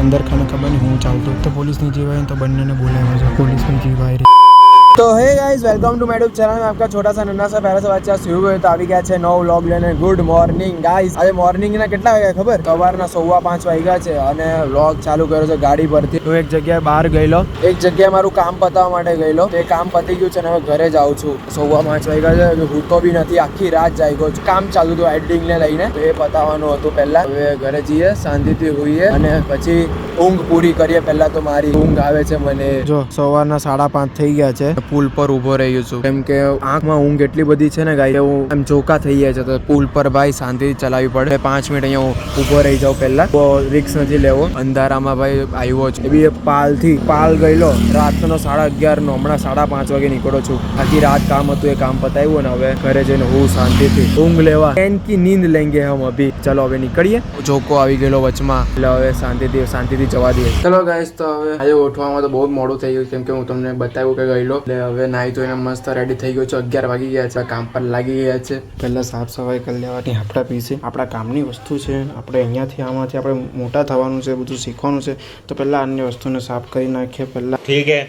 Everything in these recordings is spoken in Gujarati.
અંદર ખાને ખબર નહીં હું ચાલતું તો પોલીસની જીવાય તો બંનેને બોલાવ્યા છે પોલીસની જીવાય રે तो hey guys welcome to my YouTube channel में आपका छोटा सा नन्ना सा प्यारा सा बच्चा शुरू हुए तो આવી ગયા છે નવો વ્લોગ લઈને ગુડ મોર્નિંગ ગાइस આજે મોર્નિંગ ના કેટલા વાગ્યા ખબર સવારના 5:15 વાગ્યા છે અને વ્લોગ ચાલુ કર્યો છે ગાડી પરથી હું એક જગ્યાએ બહાર ગયેલો એક જગ્યાએ મારું કામ પતાવવા માટે ગયેલો તે કામ પતી ગયું છે અને હવે ઘરે જાઉં છું 5:15 વાગ્યા છે હું તો બી નથી આખી રાત જાગ્યો છું કામ ચાલુ હતું એડિટિંગ ને લઈને તો એ પતાવવાનું હતું પહેલા હવે ઘરે જઈએ શાંતિથી હોઈએ અને પછી ઊંઘ પૂરી કરીએ પહેલા તો મારી ઊંઘ આવે છે મને જો સવારના 5:30 થઈ ગયા છે પુલ પર ઉભો રહ્યો છું કેમ કે આંખમાં ઊંઘ એટલી બધી છે ને ગાઈ હું એમ જોકા થઈ જાય છે તો પુલ પર ભાઈ શાંતિથી ચલાવવી પડે 5 મિનિટ અહીંયા હું ઉભો રહી જાઉં પહેલા તો રિક્સ નથી લેવો અંધારામાં ભાઈ આવ્યો છે એ બી પાલ ગયેલો રાતનો 11:30 નો હમણાં 5:30 વાગે નીકળો છું આખી રાત કામ હતું એ કામ પતાવ્યું ને હવે ઘરે જઈને હું શાંતિથી ઊંઘ લેવા ચैन की नींद लेंगे हम अभी चलो હવે નીકળીએ જોકો આવી ગયેલો વચમાં એટલે હવે શાંતિથી જવા દઈએ ચલો ગાઈસ તો હવે આજે ઉઠવામાં તો બહુ મોડું થઈ ગયું કેમ કે હું તમને બતાવ્યું કે ગયેલો એટલે હવે નાહી તો એને મસ્ત રેડી થઈ ગયો છે 11 વાગી ગયા છે કામ પર લાગી ગયા છે પહેલા સાફ સફાઈ કરી લેવાની આપણા પીસે આપણા કામની વસ્તુ છે આપણે અહીંયાથી આમાંથી આપણે મોટા થવાનું છે બધું શીખવાનું છે તો પહેલા અન્ય વસ્તુને સાફ કરી નાખીએ પહેલા ઠીક હે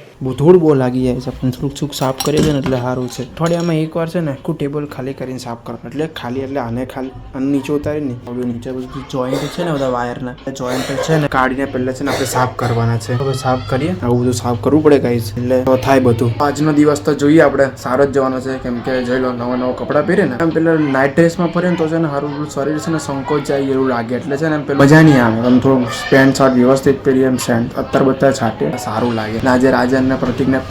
ધૂળ બહુ લાગી જાય છે પણ થોડુંક સાફ કરીએ છે ને એટલે સારું છે અઠવાડિયામાં એકવાર છે ને આખું ટેબલ ખાલી કરીને સાફ કરવાનું એટલે ખાલી એટલે આને ખાલી અને નીચે ઉતારી ને હવે નીચે બધું જોઈન્ટ છે ને બધા વાયરના જોઈન્ટ છે ને કાઢીને પહેલા છે ને આપણે સાફ કરવાના છે હવે સાફ કરીએ આવું બધું સાફ કરવું પડે ગાઈસ એટલે તો થાય બધું આજનો દિવસ તો જોઈએ આપણે સારો જ જવાનો છે કેમ કે જોઈ લો નવા કપડાં પહેરે ને એમ પેલા નાઇટ ડ્રેસમાં ફરે ને તો છે ને સારું શરીર છે ને સંકોચ જાય એવું લાગે એટલે છે ને એમ મજા નહીં આવે એમ થોડું પેન્ટ શર્ટ વ્યવસ્થિત પહેરીએ એમ સેન્ટ અત્તર છાંટે સારું લાગે ને આજે રાજન ને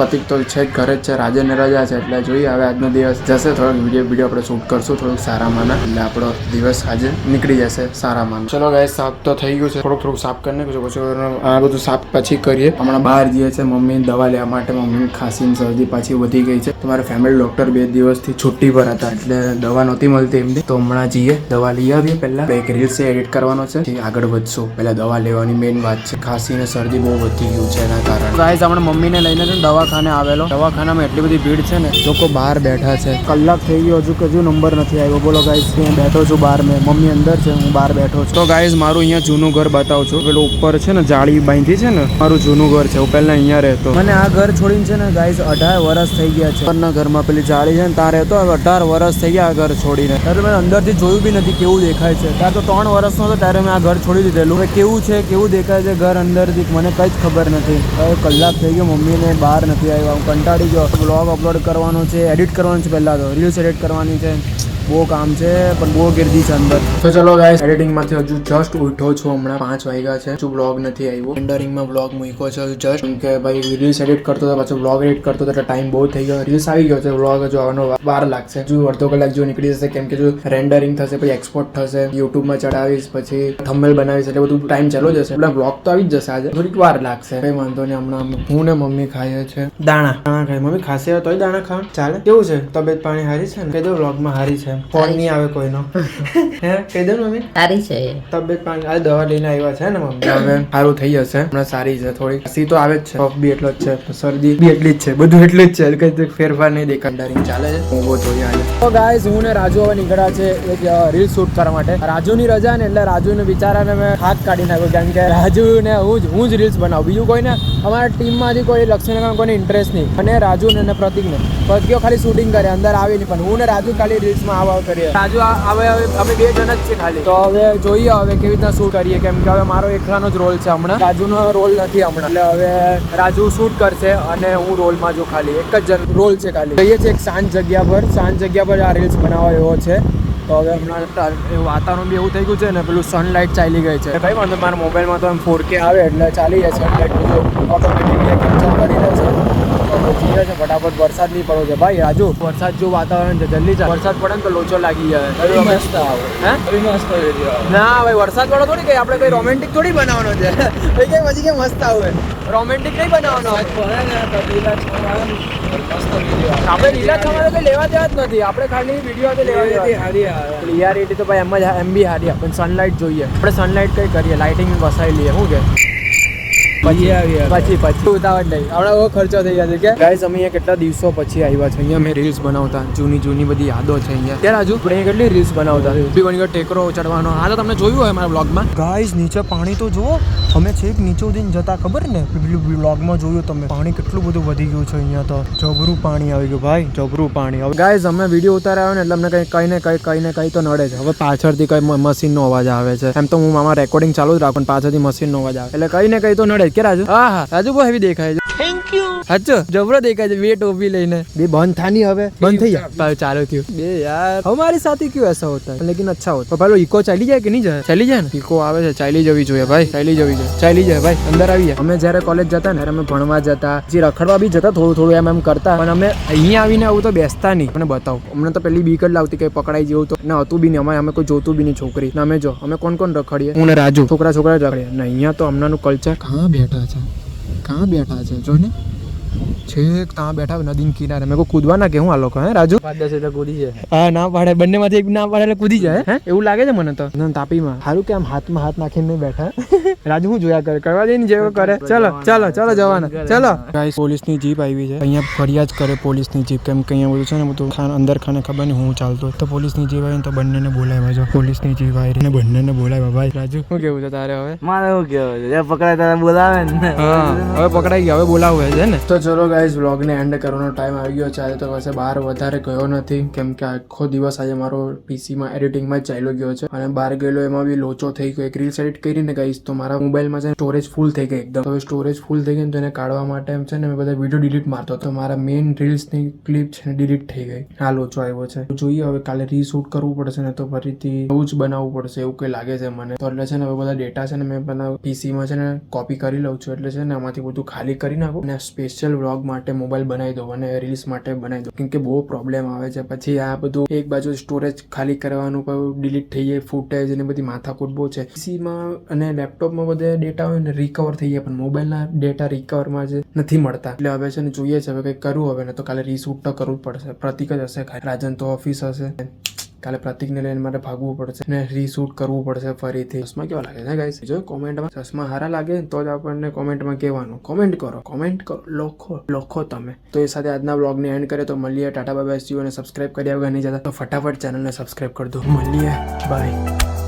પ્રતિક તો છે ઘરે જ છે રાજન ને રજા છે એટલે જોઈએ હવે આજનો દિવસ જશે થોડોક વિડીયો આપણે શૂટ કરશું થોડુંક સારામાં એટલે આપણો દિવસ આજે નીકળી જશે સારામાં ચલો ગાઈસ સાફ તો થઈ ગયું છે થોડુંક સાફ કરીને પછી આ બધું સાફ પછી કરીએ હમણાં બહાર જઈએ છે મમ્મી દવા લેવા માટે મમ્મી ખાંસી શરદી પાછી વધી ગઈ છે તમારા ફેમિલી ડોક્ટર 2 દિવસથી છુટ્ટી પર હતા એટલે દવા નહોતી મળતી એમને તો હમણાં જઈએ દવા લઈ આવીએ પહેલા એક રીલ્સ એડિટ કરવાનો છે આગળ વધશું પહેલા દવા લેવાની મેઇન વાત છે ખાંસી ને શરદી બહુ વધી ગયું છે એના કારણે ગાઈસ આપણે મમ્મીને લઈને છે દવાખાને આવેલો દવાખાનામાં એટલી બધી ભીડ છે ને લોકો બહાર બેઠા છે કલાક થઈ ગયો હજુ નંબર નથી આવ્યો બોલો ગાઈસ હું બેઠો છું બહાર મેં મમ્મી અંદર છે હું બહાર બેઠો છું તો ગાઈસ મારું અહીંયા જૂનું ઘર બતાવું છું પેલું ઉપર છે ને જાળી બાંધી છે ને મારું જૂનું ઘર છે હું પહેલા અહીંયા રહેતો મને આ ઘર છોડીને છે ને ગાઈસ 18 વર્ષ થઈ ગયા છે ઘરના ઘરમાં પેલી જાળી છે ને ત્યાં રહેતો 18 વર્ષ થઈ ગયા આ ઘર છોડીને ત્યારે મેં અંદરથી જોયું બી નથી કેવું દેખાય છે ત્યાં તો 3 વર્ષનો હતો ત્યારે મેં આ ઘર છોડી દીધેલું હવે કેવું છે કેવું દેખાય છે ઘર અંદરથી મને કંઈ જ ખબર નથી હવે કલાક થઈ ગયો મમ્મીને બહાર નથી આવ્યા હું કંટાળી ગયો બ્લોગ અપલોડ કરવાનો છે એડિટ કરવાનું છે પહેલાં તો રીલ્સ એડિટ કરવાની છે બહુ કામ છે પણ બહુ ગીર્દી છે અંદર તો ચલો ગાઈસ એડિટિંગ માંથી હજુ જસ્ટ ઉઠો છું હમણાં 5 વાગ્યા છે હજુ બ્લોગ નથી આવ્યો રેન્ડરિંગમાં બ્લોગ મૂક્યો છે જસ્ટ કેમ કે ભાઈ રીલ્સ એડિટ કરતો હતો પાછો બ્લોગ એડિટ કરતો હતો એટલે ટાઈમ બહુ થઈ ગયો રીલ્સ આવી ગયો છે બ્લોગ હજુ આવવાનો વાર લાગશે હજુ અડધો કલાક જો નીકળી જશે કેમ કે જો રેન્ડરિંગ થશે પછી એક્સપોર્ટ થશે યુટ્યુબમાં ચડાવીશ પછી થંબનેલ બનાવીશ એટલે બધું ટાઈમ ચાલુ જશે એટલે બ્લોગ તો આવી જ જશે આજે થોડીક વાર લાગશે કઈ વાંધો નહીં હમણાં હું ને મમ્મી ખાઈએ છે દાણા ખાય મમ્મી ખાશે તોય દાણા ખાવા ચાલે કેવું છે તબિયત પાણી હારી છે ને કહી દો બ્લોગમાં હારી છે ફોન નહીં આવે કોઈનો હે કહી દો મમ્મી સારી છે તબિયત પાણી આ દવા લઈને આવ્યા છે ને મમ્મી હવે સારું થઈ જશે હમણાં સારી છે થોડી સી તો આવે જ છે કફ બી એટલો જ છે શરદી બી એટલી જ છે બધું એટલું જ છે કઈ ફેરફાર નહીં દેખાય ચાલે છે હું બહુ જોઈએ આજે તો ગાઈસ હું ને રાજુ હવે નીકળ્યા છે એક રીલ શૂટ કરવા માટે રાજુની રજા ને એટલે રાજુને બિચારાને મેં હાથ કાઢી નાખ્યો કેમ કે રાજુ ને હું જ રીલ્સ બનાવું બીજું કોઈને અમારા ટીમમાંથી કોઈ લક્ષ્મીના કોઈને ઇન્ટરેસ્ટ નહીં અને રાજુ ને પ્રતિકને પ્રતિકો ખાલી શૂટિંગ કરે અંદર આવી નહીં પણ હું ને રાજુ ખાલી રીલ્સમાં આવા કરીએ રાજુ હવે અમે 2 જણ જ છે ખાલી તો હવે જોઈએ હવે કેવી રીતના શૂટ કરીએ કેમ કે હવે મારો એકલાનો જ રોલ છે હમણાં રાજુનો રોલ નથી હમણાં એટલે હવે રાજુ શૂટ કરશે અને હું રોલમાં જો ખાલી એક જ રોલ છે ખાલી જઈએ છીએ એક શાંત જગ્યા પર આ રીલ્સ બનાવવા એવો છે તો હવે હમણાં વાતાવરણ બી એવું થઈ ગયું છે ને પેલું સનલાઇટ ચાલી ગઈ છે કઈ વાંધો મારા મોબાઈલમાં તો એમ 4K આવે એટલે ચાલી જાય સનલાઇટ બધું ઓટોમેટિકલી કેપ્ચર કરી લે છે જીવે છે ફટાફટ વરસાદ નહીં પડવો છે ભાઈ રાજુ વરસાદ જો વાતાવરણ છે જલ્દી ચાલ વરસાદ પડે ને તો લોચો લાગી જાય મસ્ત આવે ના ભાઈ વરસાદ પડો થોડી કઈ આપણે કઈ રોમેન્ટિક થોડી બનાવવાનો છે કઈ પછી કઈ મસ્ત આવે રોમેન્ટિક નહીં બનાવવાનો આપણે લીલા થવા કઈ લેવા દેવા જ નથી આપણે ખાલી વિડીયો લેવા ક્લિયરિટી તો ભાઈ એમ બી હારી પણ સનલાઇટ જોઈએ આપણે સનલાઇટ કઈ કરીએ લાઇટિંગ વસાવી લઈએ શું કે પછી ઉતાવળ નહીં આપણા ખર્ચો થઈ જશે કે ગાઈસ અમે અહીંયા કેટલા દિવસો પછી આવ્યા છે અહીંયા મેં રીલ્સ બનાવતા જૂની બધી યાદો છે અહીંયા ત્યારે હજુ આપણે કેટલી રીલ્સ બનાવતા ટેકરો ચડવાનો હા તો તમને જોયું હોય મારા બ્લોગમાં ગાઈસ નીચે પાણી તો જુઓ અમે છેક નીચે ઉડીને જતા ખબર ને પેલું બ્લોગમાં જોયું તમે પાણી કેટલું બધું વધી ગયું છે અહીંયા તો જબરું પાણી આવી ગયું ભાઈ જબરું પાણી. હવે ગાઈઝ અમે વિડીયો ઉતાર્યા ને એટલે અમને કઈ ને કઈ તો નડે છે. હવે પાછળથી કઈ મશીનનો અવાજ આવે છે. એમ તો હું મામા રેકોર્ડિંગ ચાલુ જ રાખું પાછળથી મશીનનો અવાજ આવે એટલે કઈ ને કઈ તો નડે કે રાજુ. હા રાજુ બહુ હેવી દેખાય છે. Thank you. સાચો જબરો દેખાય છે. બે ટોપી લઈને બે બંધ થાની હવે બંધ થઈ જાય ચાલુ થયું બે યાર. हमारे साथ ही क्यों ऐसा होता है लेकिन अच्छा होता है. भाई इको चाली जाए कि नहीं जाए? चाली જાય ને ઇકો આવે છે ચાલી જવી જોઈએ ભાઈ ચાલી જવી જોઈએ ચાલી જાય ભાઈ અંદર આવી જાય. અમે જ્યારે કોલેજ જતા ને અમે ભણવા જતા જે રખડવા બી જતા થોડું એમ કરતા પણ અમે અહીંયા આવીને આવું તો બેસતા નહીં. મને બતાવો અમને તો પેલી બીક જ લાગતી કે પકડાઈ જેવું તો ને હતું બી નહીં. અમે કોઈ જોતું બી નહીં છોકરી ને અમે જો અમે કોણ રખડીએ હું ને રાજુ છોકરા રખડીએ ને અહીંયા તો હમણાંનું કલ્ચર કાં બેઠા છે જો ને છેક ત્યાં બેઠા નદી કિનારે મેં કૂદવાના કે હું આ લોકો હે રાજુ કૂદી જાય. હા ના પાડે બંને માંથી એક ના પાડે એટલે કૂદી જાય હે એવું લાગે છે મને તો તાપીમાં. સારું કે આમ હાથમાં હાથ નાખીને નહીં બેઠા. રાજુ હું જોયા કરે કરવા દે ને જેવો કરે. ચલો જવાના ચલો. ગાઈસ પોલીસની જીપ આવી છે અહીંયા ફરિયાદ કરે પોલીસની જીપ કેમ કે અહીંયા બધું છે ને બધું અંદર ખાને ખબર નહીં હું ચાલતો તો પોલીસની જીપ આવી તો બંનેને બોલાવ્યા જો પોલીસની જીપ આવી ને બંનેને બોલાવ્યા ભાઈ. રાજુ શું કેવું છે તારે હવે? મારે શું કેવું છે પકડાય તારે બોલાવે ને. હા હવે પકડાઈ ગયા હવે બોલાવે છે ને. તો ચલો ગાઈસ વ્લોગને એન્ડ કરવાનો ટાઈમ આવી ગયો છે. આજે તો કશે બહાર વધારે ગયો નથી કેમ કે આખો દિવસ આજે મારો પીસીમાં એડિટિંગમાં જ ચાલ્યો ગયો છે અને બહાર ગયેલો એમાં બી લોચો થઈ ગયો. એક રીલ્સ એડિટ કરીને ગાઈસ તો મારા મોબાઈલમાં છે સ્ટોરેજ ફૂલ થઈ ગઈ એકદમ. હવે સ્ટોરેજ ફૂલ થઈ ગઈ તો એને કાઢવા માટે એમ છે ને મેં બધા વિડીયો ડિલીટ મારતો તો મારા મેઇન રીલ્સની ક્લિપ છે ને ડિલીટ થઈ ગઈ. આ લોચો આવ્યો છે. જોઈએ હવે કાલે રીશૂટ કરવું પડશે ને તો ફરીથી નવું જ બનાવવું પડશે એવું કંઈ લાગે છે મને. તો એટલે છે ને હવે બધા ડેટા છે ને મેં બધા પીસીમાં છે ને કોપી કરી લઉં છું એટલે છે ને આમાંથી બધું ખાલી કરી નાખું અને સ્પેશિયલ વ્લોગ માટે મોબાઈલ બનાવી દો અને રીલ્સ માટે બનાવી દો કેમ કે બહુ પ્રોબ્લેમ આવે છે પછી આ બધું એક બાજુ સ્ટોરેજ ખાલી કરવાનું ડિલીટ થઈ જાય ફૂટેજ અને બધી માથાકૂટ બહુ છે. પીસીમાં અને લેપટોપમાં બધા ડેટા હોય ને રિકવર થઈ જાય પણ મોબાઈલના ડેટા રિકવરમાં જ નથી મળતા એટલે હવે છે ને જોઈએ છે હવે કંઈક કરવું હવે ને તો કાલે રીશૂટ તો કરવું જ પડશે. પ્રતિક જ હશે રાજન તો ઓફિસ હશે કાલે પ્રતિકને લઈને મારે ભાગવું પડશે ને રીશૂટ કરવું પડશે ફરીથી. ચશ્મા કેવા લાગે છે ગાઈસ જો કોમેન્ટમાં ચશ્મા સારા લાગે તો જ આપણને કોમેન્ટમાં કહેવાનું. કોમેન્ટ કરો લખો તમે. તો એ સાથે આજના વ્લોગને એન્ડ કરે તો મળીએ. Tata bye bye see you અને સબસ્ક્રાઇબ કર્યા વગર નહીં જતા તો ફટાફટ ચેનલને સબસ્ક્રાઇબ કરી દો. મળીએ બાય.